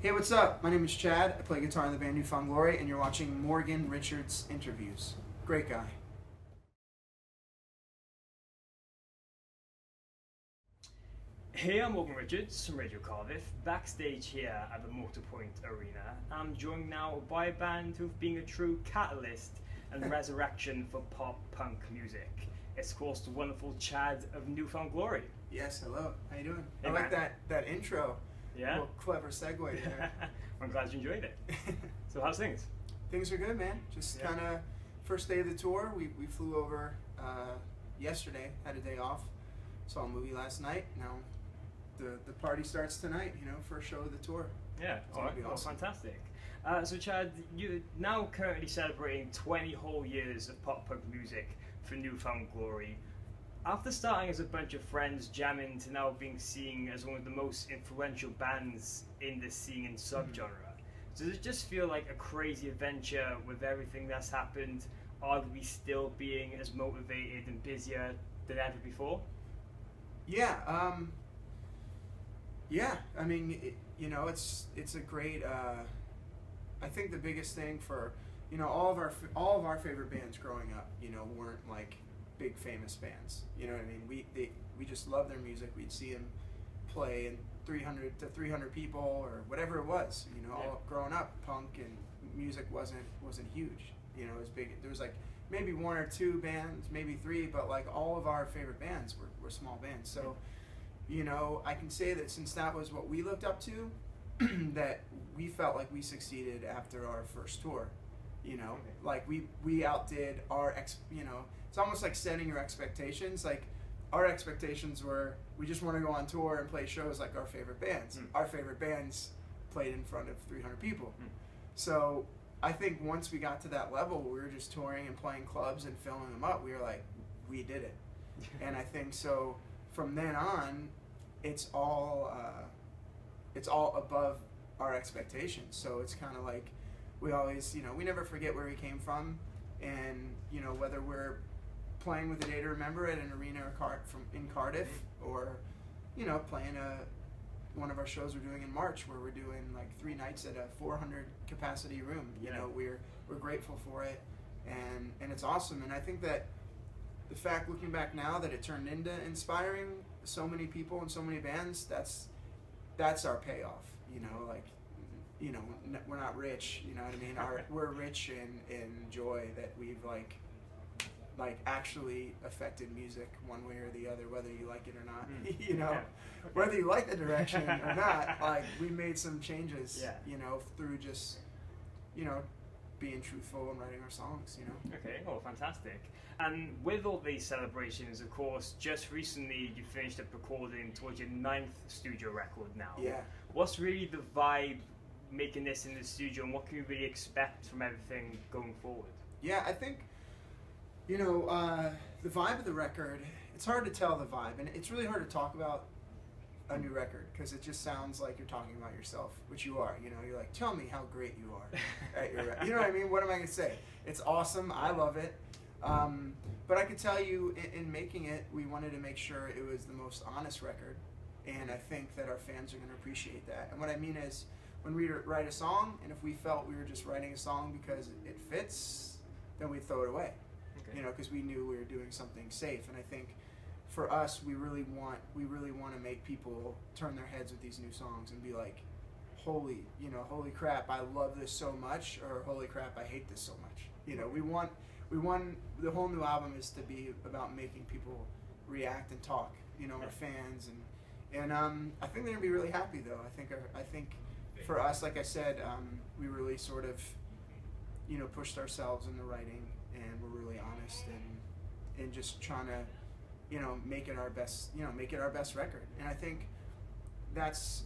Hey, what's up? My name is Chad. I play guitar in the band New Found Glory, and you're watching Morgan Richards Interviews. Great guy. Hey, I'm Morgan Richards from Radio Cardiff, backstage here at the Motorpoint Arena. I'm joined now by a band who've been a true catalyst and resurrection for pop-punk music. It's of course the wonderful Chad of New Found Glory. Yes, hello. How you doing? Hey, I like man. that intro. Yeah? Little clever segue there. I'm glad you enjoyed it. So how's things? Things are good, man. Just kind of first day of the tour. We flew over yesterday, had a day off. Saw a movie last night. Now the party starts tonight, first show of the tour. Yeah, It's gonna be awesome. Fantastic. So Chad, you're now currently celebrating 20 whole years of pop-punk music for New Found Glory. After starting as a bunch of friends jamming to now being seen as one of the most influential bands in the scene and subgenre, does it just feel like a crazy adventure with everything that's happened, arguably still being as motivated and busier than ever before? Yeah, I mean, it's a great. I think the biggest thing for all of our favorite bands growing up, weren't like big famous bands. You know what I mean? We just love their music. We'd see them play in 300 to 300 people or whatever it was. All growing up, punk and music wasn't huge. It was big. There was like maybe one or two bands, maybe three, but like all of our favorite bands were small bands. So, I can say that since that was what we looked up to, that we felt like we succeeded after our first tour. Like we outdid our it's almost like setting your expectations. Like our expectations were, we just want to go on tour and play shows like our favorite bands. Our favorite bands played in front of 300 people. So I think once we got to that level, we were just touring and playing clubs and filling them up. We were like, we did it. And I think so from then on, it's all above our expectations. So it's kind of like we always, we never forget where we came from, and whether we're playing with a Day to Remember at an arena in Cardiff, or playing one of our shows we're doing in March, where we're doing like 3 nights at a 400 capacity room. We're grateful for it, and it's awesome. And I think that the fact, looking back now, that it turned into inspiring so many people and so many bands, that's our payoff. We're not rich, you know what I mean? We're rich in joy that we've like actually affected music one way or the other, whether you like it or not. Whether you like the direction or not, like we made some changes, through just being truthful and writing our songs. Okay, well, fantastic. And with all these celebrations, of course, just recently you finished up recording towards your 9th studio record now. Yeah. What's really the vibe making this in the studio, and what can you really expect from everything going forward? Yeah, I think, the vibe of the record, it's hard to tell the vibe, and it's really hard to talk about a new record because it just sounds like you're talking about yourself, which you are. You're like, tell me how great you are at your record. You know what I mean? What am I going to say? It's awesome. I love it. But I can tell you, in making it, we wanted to make sure it was the most honest record, and I think that our fans are going to appreciate that. And what I mean is, when we write a song, and if we felt we were just writing a song because it fits, then we'd throw it away. Okay. Because we knew we were doing something safe. And I think for us, we really want to make people turn their heads with these new songs and be like, holy crap, I love this so much, or holy crap, I hate this so much. We want the whole new album is to be about making people react and talk. Our fans, and I think they're gonna be really happy though. I think for us, like I said, we really sort of pushed ourselves in the writing, and we're really honest and just trying to make it our best record. And I think that's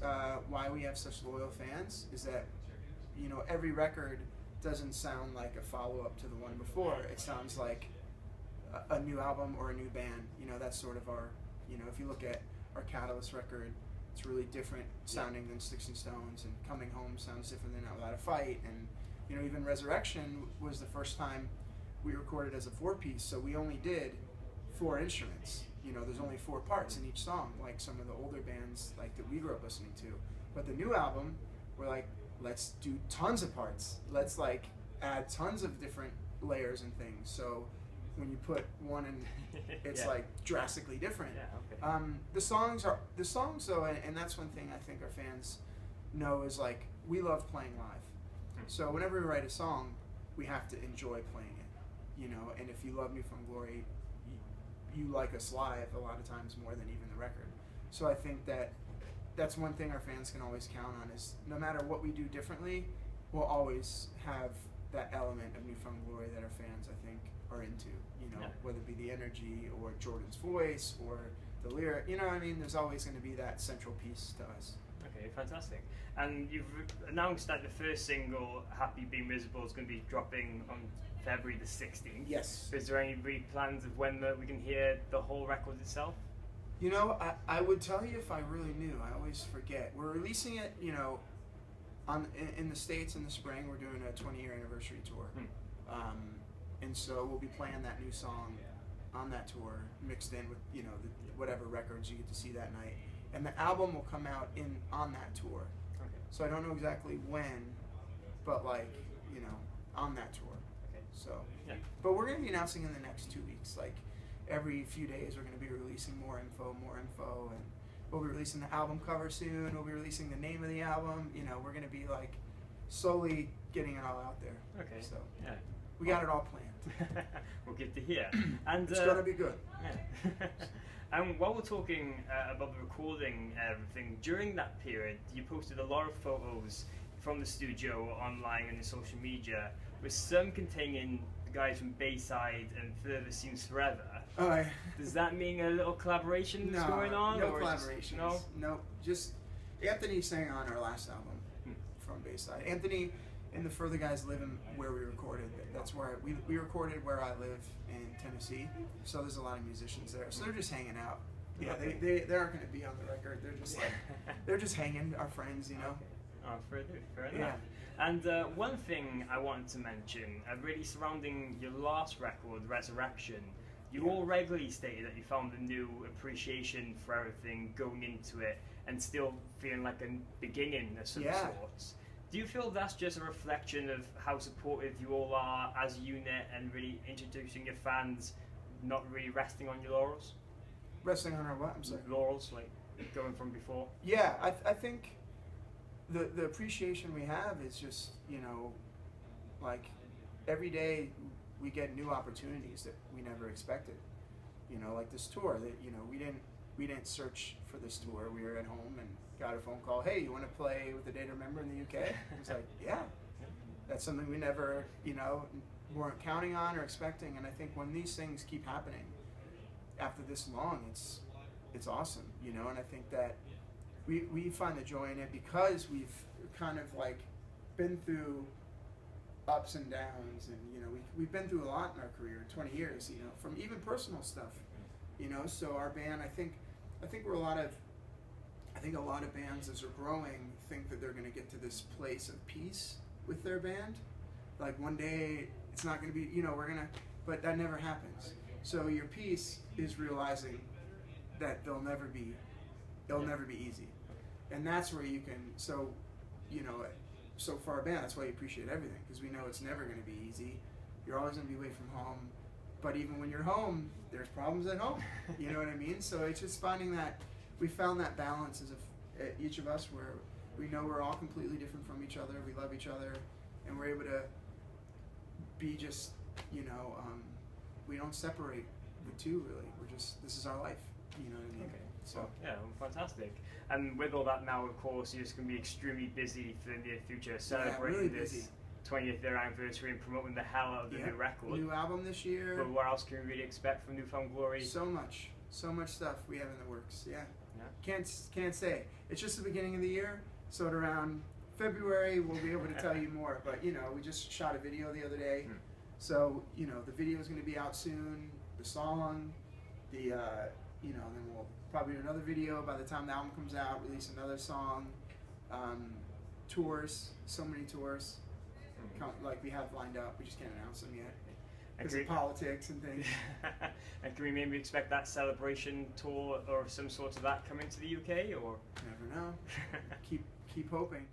why we have such loyal fans, is that every record doesn't sound like a follow-up to the one before. It sounds like a new album or a new band. That's sort of our, if you look at our Catalyst record, it's really different sounding than Sticks and Stones, and Coming Home sounds different than Out Without a Fight, and even Resurrection was the first time we recorded as a 4-piece, so we only did 4 instruments. There's only 4 parts in each song, like some of the older bands like that we grew up listening to. But the new album, we're like, let's do tons of parts. Let's like add tons of different layers and things. So when you put one in, it's Yeah. like drastically different. Yeah, okay. The songs though, and that's one thing I think our fans know is like we love playing live. So whenever we write a song, we have to enjoy playing it, you know. And if you love New Found Glory, you like us live a lot of times more than even the record. So I think that's one thing our fans can always count on is no matter what we do differently, we'll always have that element of New Found Glory that our fans, I think, are into, you know, whether it be the energy or Jordan's voice or the lyric, you know what I mean? There's always going to be that central piece to us. Okay, fantastic. And you've announced that the first single, Happy Being Miserable, is going to be dropping on February the 16th. Yes. Is there any plans of when we can hear the whole record itself? You know, I would tell you if I really knew. I always forget. We're releasing it, you know, in the States in the spring. We're doing a 20-year anniversary tour. And so we'll be playing that new song on that tour, mixed in with, you know, whatever records you get to see that night. And the album will come out on that tour. Okay. So I don't know exactly when, but like, you know, on that tour. Okay. So, yeah. But we're going to be announcing in the next 2 weeks. Like every few days, we're going to be releasing more info, and we'll be releasing the album cover soon. We'll be releasing the name of the album. You know, we're going to be like slowly getting it all out there. Okay. So yeah, we got it all planned. Well, good to hear. And it's going to be good. Yeah. And while we're talking about the recording everything, during that period, you posted a lot of photos from the studio online and in social media, with some containing the guys from Bayside and Further Seems Forever. Oh, Does that mean a little collaboration is going on? No or collaborations. No, just Anthony sang on our last album from Bayside. Anthony and the Further guys live in where we recorded. That's where we recorded where I live in Tennessee. So there's a lot of musicians there. So they're just hanging out. Yeah, Okay. they aren't going to be on the record. They're just like they're just hanging, our friends, you know. Oh, fair enough. Yeah. And one thing I wanted to mention, really surrounding your last record, Resurrection, you all regularly stated that you found a new appreciation for everything going into it and still feeling like a beginning of some sorts. Do you feel that's just a reflection of how supportive you all are as a unit and really introducing your fans, not really resting on your laurels? Resting on our what? I'm sorry. Laurels, like going from before? Yeah, I think the appreciation we have is just, you know, like every day we get new opportunities that we never expected. You know, like this tour that, you know, we didn't search for this tour. We were at home and got a phone call. Hey, you want to play with the Day to Remember in the UK? It was like, yeah. That's something we never, you know, weren't counting on or expecting. And I think when these things keep happening after this long, it's awesome, you know. And I think that we find the joy in it because we've kind of like been through ups and downs, and you know we've been through a lot in our career, 20 years, you know, from even personal stuff, you know. So our band, I think we're a lot of bands as they're growing think that they're going to get to this place of peace with their band. Like one day it's not going to be, you know, but that never happens. So your peace is realizing that it'll never be easy. And that's where you can, so, you know, so for our band, that's why we appreciate everything, because we know it's never going to be easy. You're always going to be away from home. But even when you're home, there's problems at home. You know what I mean? So it's just finding that, we found that balance as each of us where we know we're all completely different from each other, we love each other, and we're able to be just, you know, we don't separate the two really. We're just, this is our life. You know what I mean? Okay. So yeah, well, fantastic. And with all that now, of course, you're just going to be extremely busy for the near future, celebrating really this busy. 20th year anniversary and promoting the hell out of the new record. New album this year. But what else can we really expect from New Found Glory? So much stuff we have in the works. Yeah. Can't say. It's just the beginning of the year, so at around February we'll be able to tell you more. But you know, we just shot a video the other day, so you know the video is going to be out soon. The song, you know, then we'll probably do another video by the time the album comes out. Release another song. Tours, so many tours, like we have lined up. We just can't announce them yet because of politics and things. And can we maybe expect that celebration tour or some sort of that coming to the UK, or? Never know. Keep hoping.